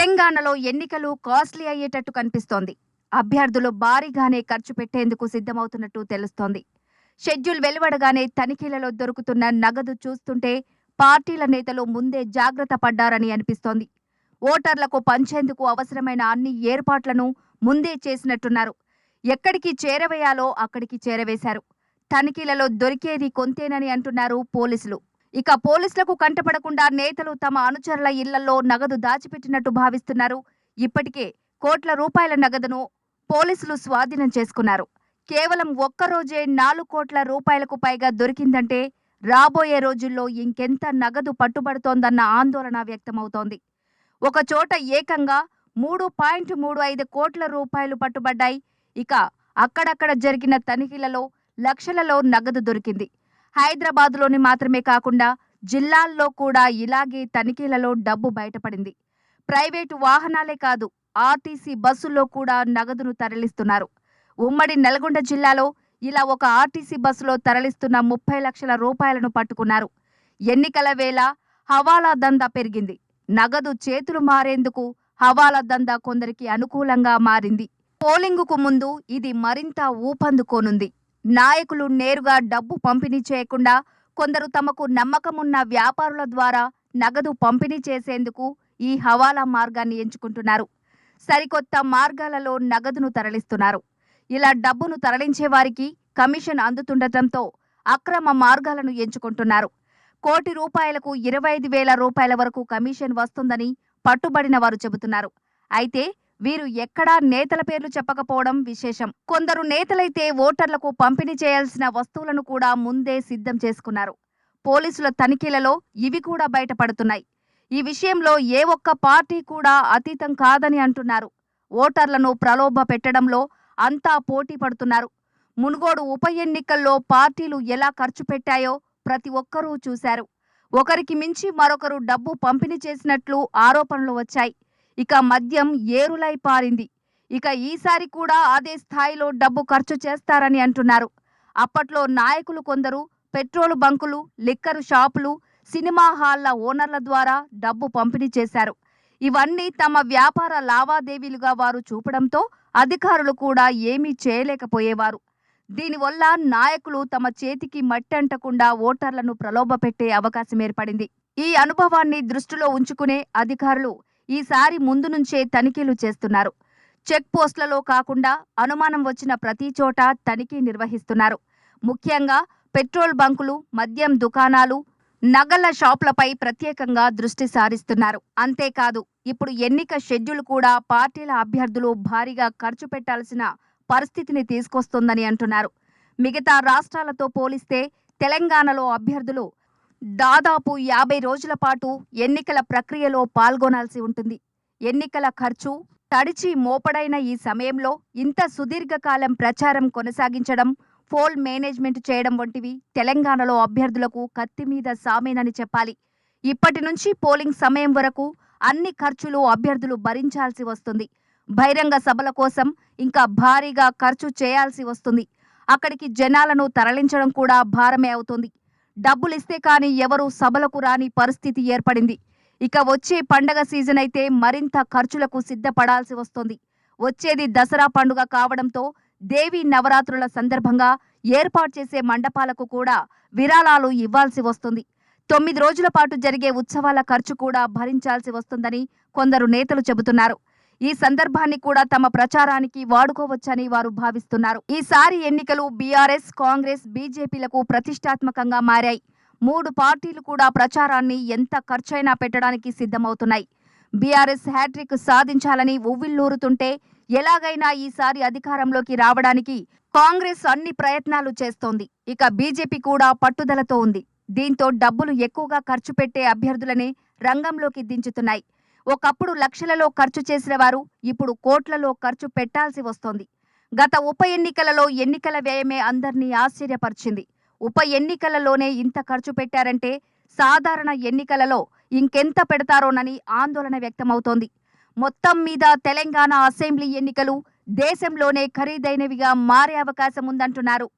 తెలంగాణలో ఎన్నికలు కాస్ట్లీ అయ్యేటట్టు కనిపిస్తోంది. అభ్యర్థులు భారీగానే ఖర్చు పెట్టేందుకు సిద్ధమవుతున్నట్టు తెలుస్తోంది. షెడ్యూల్ వెలువడగానే తనిఖీలలో దొరుకుతున్న నగదు చూస్తుంటే పార్టీల నేతలు ముందే జాగ్రత్త పడ్డారని అనిపిస్తోంది. ఓటర్లకు పంచేందుకు అవసరమైన అన్ని ఏర్పాట్లను ముందే చేసినట్టున్నారు. ఎక్కడికి చేరవేయాలో అక్కడికి చేరవేశారు. తనిఖీలలో దొరికేది కొంతేనని అంటున్నారు పోలీసులు. ఇక పోలీసులకు కంటపడకుండా నేతలు తమ అనుచరుల ఇళ్లలో నగదు దాచిపెట్టినట్టు భావిస్తున్నారు. ఇప్పటికే కోట్ల రూపాయల నగదును పోలీసులు స్వాధీనం చేసుకున్నారు. కేవలం ఒక్కరోజే 4 కోట్ల రూపాయలకు పైగా దొరికిందంటే రాబోయే రోజుల్లో ఇంకెంత నగదు పట్టుబడుతోందన్న ఆందోళన వ్యక్తమవుతోంది. ఒక చోట ఏకంగా 3.35 కోట్ల రూపాయలు పట్టుబడ్డాయి. ఇక అక్కడక్కడ జరిగిన తనిఖీలలో లక్షలలో నగదు దొరికింది. హైదరాబాద్లోని మాత్రమే కాకుండా జిల్లాల్లో కూడా ఇలాగే తనిఖీలలో డబ్బు బయటపడింది. ప్రైవేటు వాహనాలే కాదు, ఆర్టీసీ బస్సుల్లో కూడా నగదును తరలిస్తున్నారు. ఉమ్మడి నల్గొండ జిల్లాలో ఇలా ఒక ఆర్టీసీ బస్సులో తరలిస్తున్న 30 లక్షల రూపాయలను పట్టుకున్నారు. ఎన్నికల వేళ హవాలా దందా పెరిగింది. నగదు చేతులు మారేందుకు హవాలా దందా కొందరికి అనుకూలంగా మారింది. పోలింగుకు ముందు ఇది మరింత ఊపందుకోనుంది. నాయకులు నేరుగా డబ్బు పంపిణీ చేయకుండా కొందరు తమకు నమ్మకమున్న వ్యాపారుల ద్వారా నగదు పంపిణీ చేసేందుకు ఈ హవాలా మార్గాన్ని ఎంచుకుంటున్నారు. సరికొత్త మార్గాలలో నగదును తరలిస్తున్నారు. ఇలా డబ్బును తరలించే వారికి కమిషన్ అందుతుండటంతో అక్రమ మార్గాలను ఎంచుకుంటున్నారు. కోటి రూపాయలకు 25,000 రూపాయల వరకు కమిషన్ వస్తుందని పట్టుబడిన వారు చెబుతున్నారు. అయితే వీరు ఎక్కడా నేతల పేర్లు చెప్పకపోవడం విశేషం. కొందరు నేతలైతే ఓటర్లకు పంపిణీ చేయాల్సిన వస్తువులను కూడా ముందే సిద్ధం చేసుకున్నారు. పోలీసుల తనిఖీలలో ఇవి కూడా బయటపడుతున్నాయి. ఈ విషయంలో ఏ ఒక్క పార్టీ కూడా అతీతం కాదని అంటున్నారు. ఓటర్లను ప్రలోభ పెట్టడంలో అంతా పోటీ పడుతున్నారు. మునుగోడు ఉప ఎన్నికల్లో పార్టీలు ఎలా ఖర్చు పెట్టాయో ప్రతి ఒక్కరూ చూశారు. ఒకరికి మించి మరొకరు డబ్బు పంపిణీ చేసినట్లు ఆరోపణలు వచ్చాయి. ఇక మద్యం ఏరులై పారింది. ఇక ఈసారి కూడా అదే స్థాయిలో డబ్బు ఖర్చు చేస్తారని అంటున్నారు. అప్పట్లో నాయకులు కొందరు పెట్రోలు బంకులు, లిక్కరు షాపులు, సినిమా హాళ్ల ఓనర్ల ద్వారా డబ్బు పంపిణీ చేశారు. ఇవన్నీ తమ వ్యాపార లావాదేవీలుగా వారు చూపడంతో అధికారులు కూడా ఏమీ చేయలేకపోయేవారు. దీనివల్ల నాయకులు తమ చేతికి మట్టంటకుండా ఓటర్లను ప్రలోభపెట్టే అవకాశం ఏర్పడింది. ఈ అనుభవాన్ని దృష్టిలో ఉంచుకునే అధికారులు ఈసారి ముందు నుంచే తనిఖీలు చేస్తున్నారు. చెక్ పోస్టులలో కాకుండా అనుమానం వచ్చిన ప్రతి చోట తనిఖీ నిర్వహిస్తున్నారు. ముఖ్యంగా పెట్రోల్ బంకులు, మద్యం దుకాణాలు, నగల షాపులపై ప్రత్యేకంగా దృష్టి సారిస్తున్నారు. అంతేకాదు, ఇప్పుడు ఎన్నిక షెడ్యూల్ కూడా పార్టీల అభ్యర్థులు భారీగా ఖర్చు పెట్టాల్సిన పరిస్థితిని తీసుకొస్తుందని అంటున్నారు. మిగతా రాష్ట్రాలతో పోలిస్తే తెలంగాణలో అభ్యర్థులు దాదాపు 50 రోజుల పాటు ఎన్నికల ప్రక్రియలో పాల్గొనాల్సి ఉంటుంది. ఎన్నికల ఖర్చు తడిచి మోపడైన ఈ సమయంలో ఇంత సుదీర్ఘకాలం ప్రచారం కొనసాగించడం, పోల్ మేనేజ్మెంట్ చేయడం వంటివి తెలంగాణలో అభ్యర్థులకు కత్తి మీద సామేనని చెప్పాలి. ఇప్పటి నుంచి పోలింగ్ సమయం వరకు అన్ని ఖర్చులు అభ్యర్థులు భరించాల్సి వస్తుంది. బహిరంగ సభల కోసం ఇంకా భారీగా ఖర్చు చేయాల్సి వస్తుంది. అక్కడికి జనాలను తరలించడం కూడా భారమే అవుతుంది. డబ్బులిస్తే కానీ ఎవరూ సభలకు రాని పరిస్థితి ఏర్పడింది. ఇక వచ్చే పండగ సీజన్ అయితే మరింత ఖర్చులకు సిద్ధపడాల్సి వస్తుంది. వచ్చేది దసరా పండుగ కావడంతో దేవీ నవరాత్రుల సందర్భంగా ఏర్పాటు చేసే మండపాలకు కూడా విరాళాలు ఇవ్వాల్సి వస్తుంది. 9 రోజుల పాటు జరిగే ఉత్సవాల ఖర్చు కూడా భరించాల్సి వస్తుందని కొందరు నేతలు చెబుతున్నారు. ఈ సందర్భాన్ని కూడా తమ ప్రచారానికి వాడుకోవచ్చని వారు భావిస్తున్నారు. ఈసారి ఎన్నికలు బీఆర్ఎస్, కాంగ్రెస్, బీజేపీలకు ప్రతిష్టాత్మకంగా మారాయి. 3 పార్టీలు కూడా ప్రచారాన్ని ఎంత ఖర్చైనా పెట్టడానికి సిద్ధమవుతున్నాయి. బీఆర్ఎస్ హ్యాట్రిక్ సాధించాలని ఉవ్విళ్లూరుతుంటే ఎలాగైనా ఈసారి అధికారంలోకి రావడానికి కాంగ్రెస్ అన్ని ప్రయత్నాలు చేస్తోంది. ఇక బీజేపీ కూడా పట్టుదలతో ఉంది. దీంతో డబ్బులు ఎక్కువగా ఖర్చు పెట్టే అభ్యర్థులనే రంగంలోకి దించుతున్నాయి. ఒకప్పుడు లక్షలలో ఖర్చు చేసిన వారు ఇప్పుడు కోట్లలో ఖర్చు పెట్టాల్సి వస్తోంది. గత ఉప ఎన్నికలలో ఎన్నికల వ్యయమే అందర్నీ ఆశ్చర్యపరిచింది. ఉప ఎన్నికలలోనే ఇంత ఖర్చు పెట్టారంటే సాధారణ ఎన్నికలలో ఇంకెంత పెడతారోనని ఆందోళన వ్యక్తమవుతోంది. మొత్తం మీద తెలంగాణ అసెంబ్లీ ఎన్నికలు దేశంలోనే ఖరీదైనవిగా మారే అవకాశం ఉందంటున్నారు.